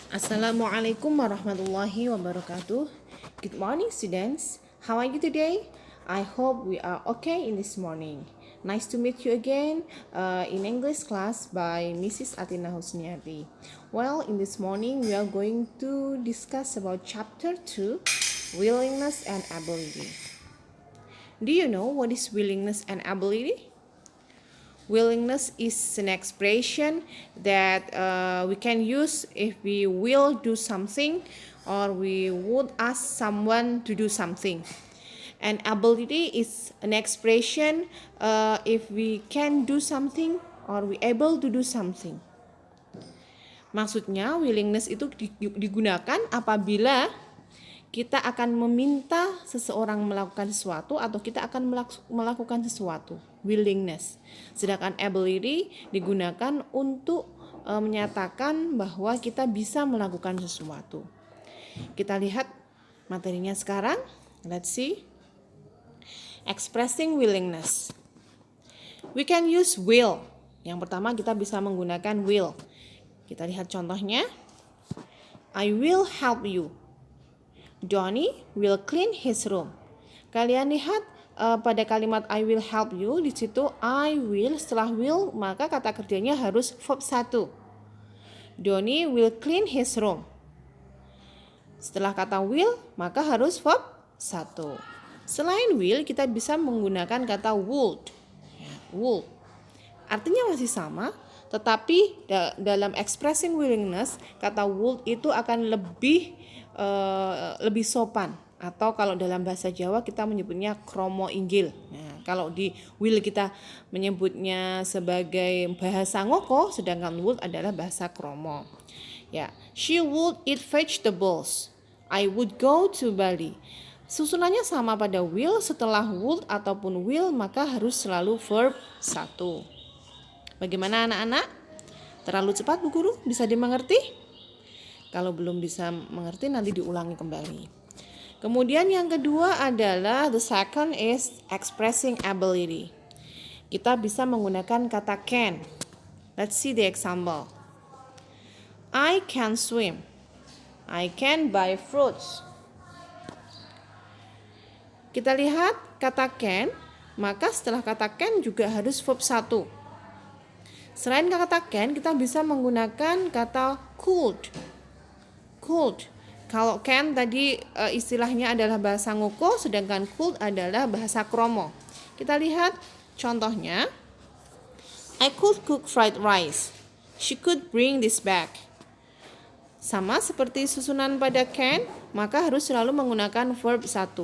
Assalamualaikum warahmatullahi wabarakatuh. Good morning, students. How are you today? I hope we are okay in this morning. Nice to meet you again in English class by Mrs. Atina Husniati. Well, in this morning we are going to discuss about chapter 2, willingness and ability. Do you know what is willingness and ability? Willingness is an expression that we can use if we will do something or we would ask someone to do something. And ability is an expression if we can do something or we able to do something. Maksudnya willingness itu digunakan apabila kita akan meminta seseorang melakukan sesuatu atau kita akan melakukan sesuatu, willingness. Sedangkan ability digunakan untuk menyatakan bahwa kita bisa melakukan sesuatu. Kita lihat materinya sekarang. Let's see. Expressing willingness. We can use will. Yang pertama kita bisa menggunakan will. Kita lihat contohnya. I will help you. Johnny will clean his room. Kalian lihat pada kalimat I will help you, di situ I will, setelah will maka kata kerjanya harus verb 1. Johnny will clean his room. Setelah kata will maka harus verb 1. Selain will kita bisa menggunakan kata would. Would. Artinya masih sama, tetapi dalam expressing willingness kata would itu akan lebih sopan, atau kalau dalam bahasa Jawa kita menyebutnya kromo inggil. Nah, kalau di will kita menyebutnya sebagai bahasa ngoko, sedangkan would adalah bahasa kromo. Ya, she would eat vegetables. I would go to Bali. Susunannya sama pada will, setelah would ataupun will maka harus selalu verb 1. Bagaimana anak-anak? Terlalu cepat Bu Guru? Bisa dimengerti? Kalau belum bisa mengerti nanti diulangi kembali. Kemudian yang kedua adalah the second is expressing ability. Kita bisa menggunakan kata can. Let's see the example. I can swim. I can buy fruits. Kita lihat kata can, maka setelah kata can juga harus verb 1. Selain kata can, kita bisa menggunakan kata could. Could. Kalau can tadi istilahnya adalah bahasa ngoko, sedangkan could adalah bahasa kromo. Kita lihat contohnya. I could cook fried rice. She could bring this back. Sama seperti susunan pada can, maka harus selalu menggunakan verb 1.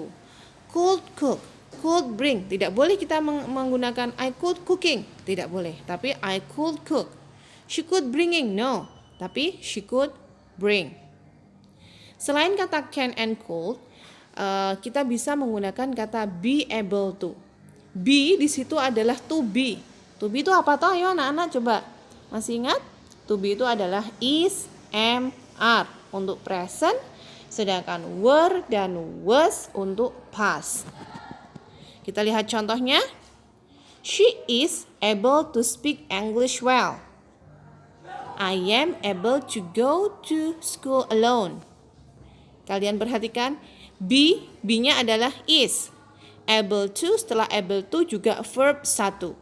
Could cook, could bring. Tidak boleh kita menggunakan I could cooking. Tidak boleh, tapi I could cook. She could bringing, no. Tapi she could bring. Selain kata can and could, kita bisa menggunakan kata be able to. Be di situ adalah to be. To be itu apa toh? Ayo anak-anak coba. Masih ingat? To be itu adalah is, am, are untuk present, sedangkan were dan was untuk past. Kita lihat contohnya. She is able to speak English well. I am able to go to school alone. Kalian perhatikan, be-nya adalah is. Able to, setelah able to juga verb 1.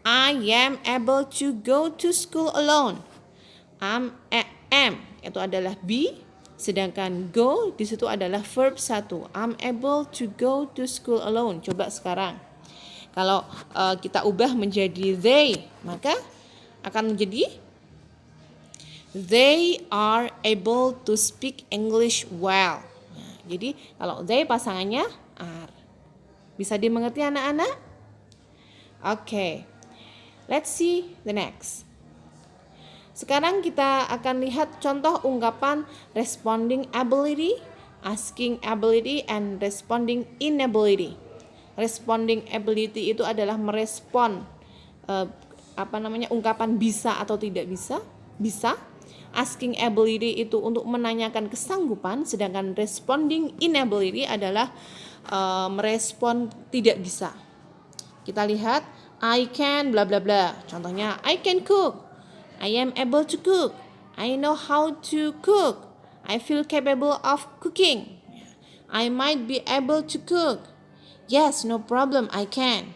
I am able to go to school alone. Am itu adalah be, sedangkan go di situ adalah verb 1. I'm able to go to school alone. Coba sekarang. Kalau kita ubah menjadi they, maka akan menjadi they are able to speak English well. Nah, jadi kalau they pasangannya are. Bisa dimengerti anak-anak? Oke. Let's see the next. Sekarang kita akan lihat contoh ungkapan responding ability, asking ability, and responding inability. Responding ability itu adalah merespon ungkapan bisa atau tidak bisa. Bisa. Asking ability itu untuk menanyakan kesanggupan, sedangkan responding inability adalah merespon tidak bisa. Kita lihat, I can bla bla bla. Contohnya, I can cook. I am able to cook. I know how to cook. I feel capable of cooking. I might be able to cook. Yes, no problem, I can.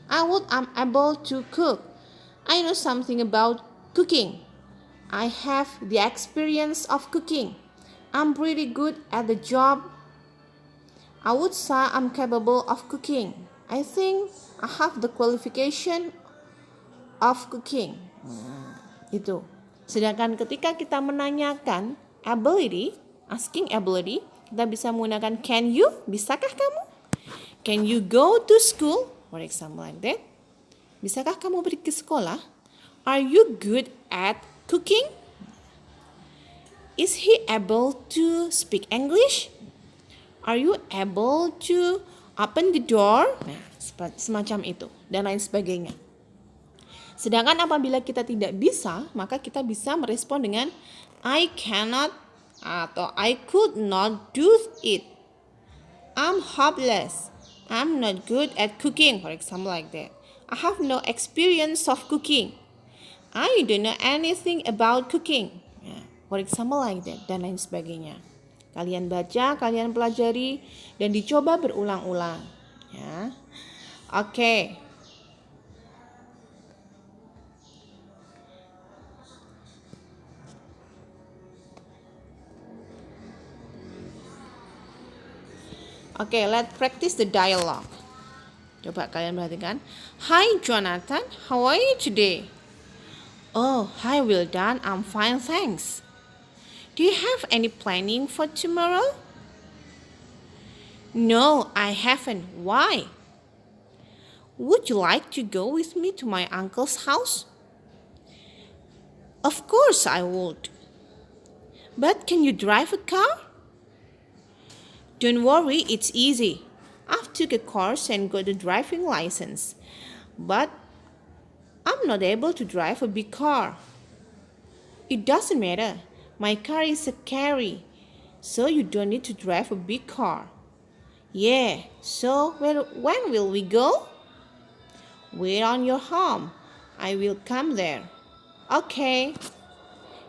I'm able to cook. I know something about cooking. I have the experience of cooking. I'm pretty good at the job. I would say I'm capable of cooking. I think I have the qualification of cooking. Itu. Sedangkan ketika kita menanyakan ability, asking ability, kita bisa menggunakan can you, bisakah kamu? Can you go to school? For example like that. Bisakah kamu pergi ke sekolah? Are you good at cooking? Is he able to speak English? Are you able to open the door? Nah, semacam itu dan lain sebagainya. Sedangkan apabila kita tidak bisa, maka kita bisa merespon dengan I cannot atau I could not do it. I'm hopeless. I'm not good at cooking, for example like that. I have no experience of cooking. I don't know anything about cooking. For example like that, dan lain sebagainya. Kalian baca, kalian pelajari, dan dicoba berulang-ulang. Ya. Oke. Oke, let's practice the dialogue. Coba kalian perhatikan. Hi Jonathan, how are you today? Oh, hi Wildan, I'm fine, thanks. Do you have any planning for tomorrow? No, I haven't. Why? Would you like to go with me to my uncle's house? Of course I would. But can you drive a car? Don't worry, it's easy. I've took a course and got a driving license. But I'm not able to drive a big car. It doesn't matter. My car is a carry, so you don't need to drive a big car. Yeah, so when will we go? Wait on your home. I will come there. Okay.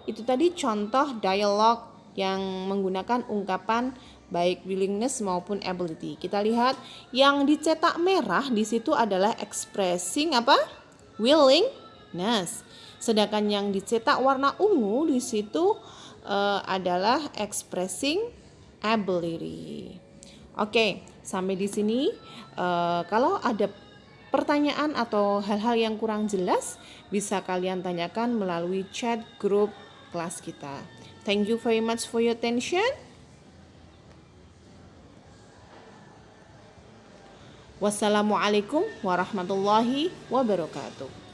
Itu tadi contoh dialog yang menggunakan ungkapan baik willingness maupun ability. Kita lihat yang dicetak merah di situ adalah expressing apa? Willingness. Sedangkan yang dicetak warna ungu di situ adalah expressing ability. Oke, sampai di sini kalau ada pertanyaan atau hal-hal yang kurang jelas bisa kalian tanyakan melalui chat grup kelas kita. Thank you very much for your attention. Wassalamualaikum warahmatullahi wabarakatuh.